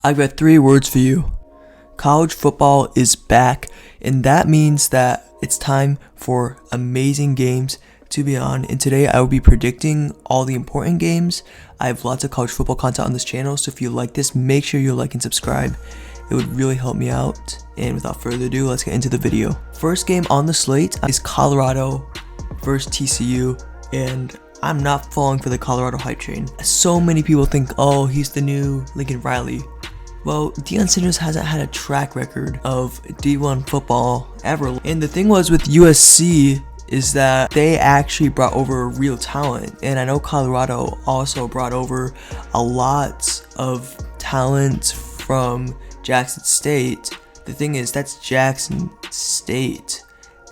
I've got 3 words for you. College football is back, and that means that it's time for amazing games to be on. And today I will be predicting all the important games. I have lots of college football content on this channel, so if you like this, make sure you like and subscribe. It would really help me out. And without further ado, let's get into the video. First game on the slate is Colorado versus TCU, and I'm not falling for the Colorado hype train. So many people think, oh, he's the new Lincoln Riley. Well, Deion Sanders hasn't had a track record of D1 football ever. And the thing was with USC is that they actually brought over real talent. And I know Colorado also brought over a lot of talent from Jackson State. The thing is, that's Jackson State.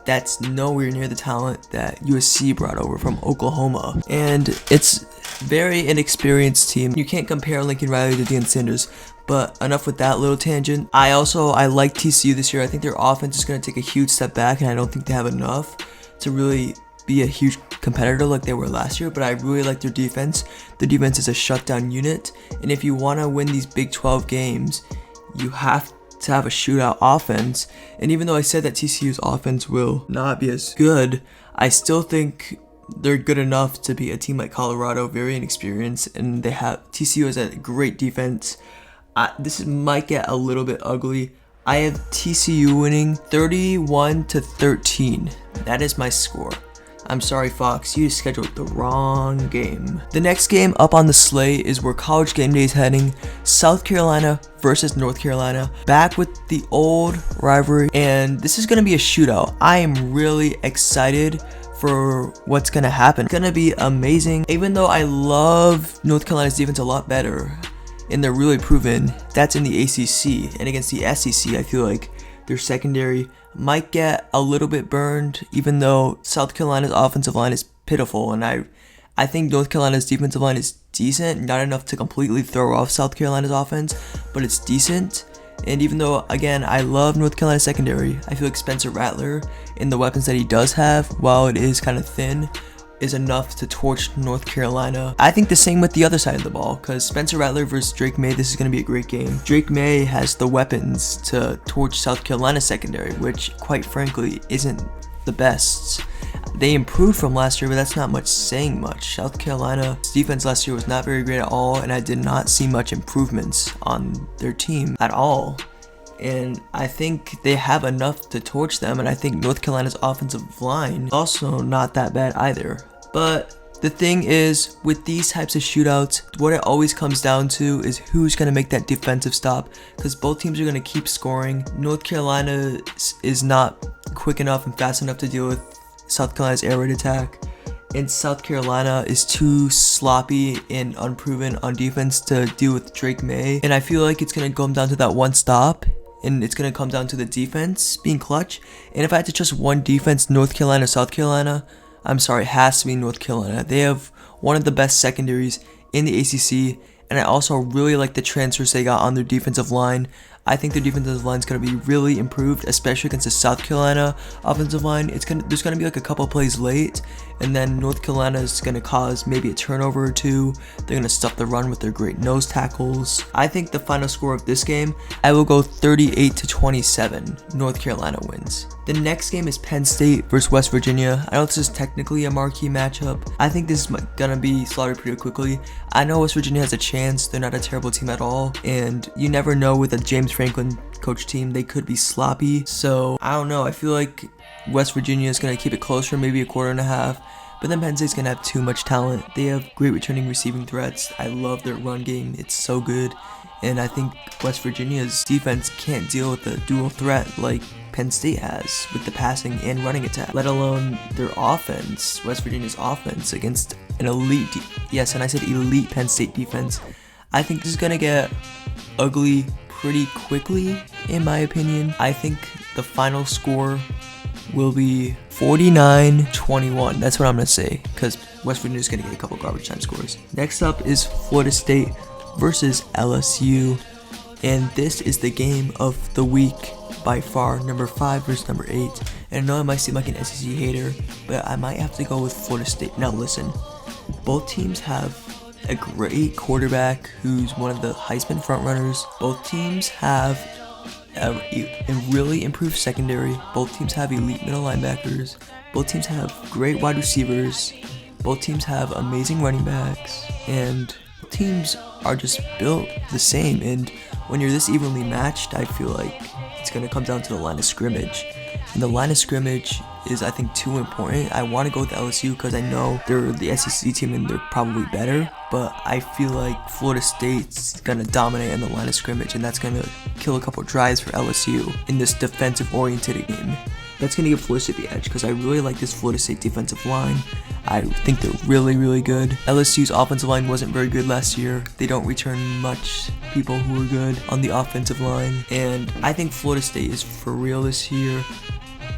That's nowhere near the talent that USC brought over from Oklahoma. And it's very inexperienced team. You can't compare Lincoln Riley to Deion Sanders. But enough with that little tangent. I like TCU this year. I think their offense is going to take a huge step back, and I don't think they have enough to really be a huge competitor like they were last year. But I really like their defense. The defense is a shutdown unit, and if you want to win these Big 12 games, you have to have a shootout offense. And even though I said that TCU's offense will not be as good, I still think they're good enough to beat a team like Colorado, very inexperienced, and TCU has a great defense. This might get a little bit ugly. I have TCU winning 31-13. That is my score. I'm sorry, Fox, you scheduled the wrong game. The next game up on the slate is where College Game Day is heading. South Carolina versus North Carolina. Back with the old rivalry, and this is going to be a shootout. I am really excited for what's going to happen. It's going to be amazing. Even though I love North Carolina's defense a lot better, and they're really proven, that's in the ACC. And against the SEC, I feel like their secondary might get a little bit burned, even though South Carolina's offensive line is pitiful. And I think North Carolina's defensive line is decent, not enough to completely throw off South Carolina's offense, but it's decent. And even though, again, I love North Carolina's secondary, I feel like Spencer Rattler and the weapons that he does have, while it is kind of thin, is enough to torch North Carolina. I think the same with the other side of the ball, because Spencer Rattler versus Drake May, this is going to be a great game. Drake May has the weapons to torch South Carolina's secondary, which quite frankly isn't the best. They improved from last year, but that's not much saying much. South Carolina's defense last year was not very great at all, and I did not see much improvements on their team at all. And I think they have enough to torch them, and I think North Carolina's offensive line is also not that bad either. But the thing is, with these types of shootouts, what it always comes down to is who's going to make that defensive stop, because both teams are going to keep scoring. North Carolina is not quick enough and fast enough to deal with South Carolina's air raid attack, and South Carolina is too sloppy and unproven on defense to deal with Drake May. And I feel like it's going to come down to that one stop, and it's going to come down to the defense being clutch. And if I had to trust one defense, North Carolina, South Carolina, I'm sorry, it has to be North Carolina. They have one of the best secondaries in the ACC, and I also really like the transfers they got on their defensive line. I think their defensive line is going to be really improved, especially against the South Carolina offensive line. There's going to be like a couple plays late, and then North Carolina is going to cause maybe a turnover or two. They're going to stuff the run with their great nose tackles. I think the final score of this game, I will go 38-27. North Carolina wins. The next game is Penn State versus West Virginia. I know this is technically a marquee matchup. I think this is going to be slaughtered pretty quickly. I know West Virginia has a chance. They're not a terrible team at all, and you never know with a James Franklin coach team, they could be sloppy. So I don't know, I feel like West Virginia is going to keep it close for maybe a quarter and a half, but then Penn State's going to have too much talent. They have great returning receiving threats. I love their run game, it's so good, and I think West Virginia's defense can't deal with the dual threat like Penn State has with the passing and running attack, let alone their offense, West Virginia's offense against an elite, yes, and I said elite Penn State defense. I think this is going to get ugly pretty quickly, in my opinion. I think the final score will be 49-21. That's what I'm going to say, because West Virginia is going to get a couple garbage time scores. Next up is Florida State versus LSU, and this is the game of the week by far, number 5 versus number 8. And I know I might seem like an SEC hater, but I might have to go with Florida State. Now listen, both teams have a great quarterback who's one of the Heisman frontrunners. Both teams have a really improved secondary. Both teams have elite middle linebackers. Both teams have great wide receivers. Both teams have amazing running backs. And teams are just built the same. And when you're this evenly matched, I feel like it's going to come down to the line of scrimmage. And the line of scrimmage is, I think, too important. I want to go with LSU because I know they're the SEC team and they're probably better, but I feel like Florida State's going to dominate in the line of scrimmage, and that's going to kill a couple drives for LSU in this defensive-oriented game. That's going to give Florida State the edge because I really like this Florida State defensive line. I think they're really, really good. LSU's offensive line wasn't very good last year. They don't return much people who are good on the offensive line, and I think Florida State is for real this year.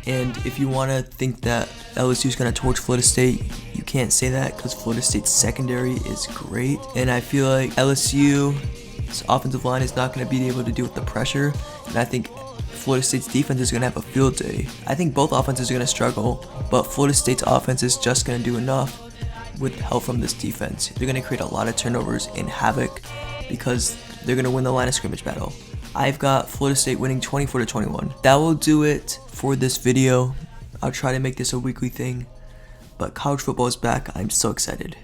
And if you want to think that LSU is going to torch Florida State, you can't say that because Florida State's secondary is great. And I feel like LSU's offensive line is not going to be able to deal with the pressure. And I think Florida State's defense is going to have a field day. I think both offenses are going to struggle, but Florida State's offense is just going to do enough with help from this defense. They're going to create a lot of turnovers and havoc because they're going to win the line of scrimmage battle. I've got Florida State winning 24-21. That will do it for this video. I'll try to make this a weekly thing, but college football is back. I'm so excited.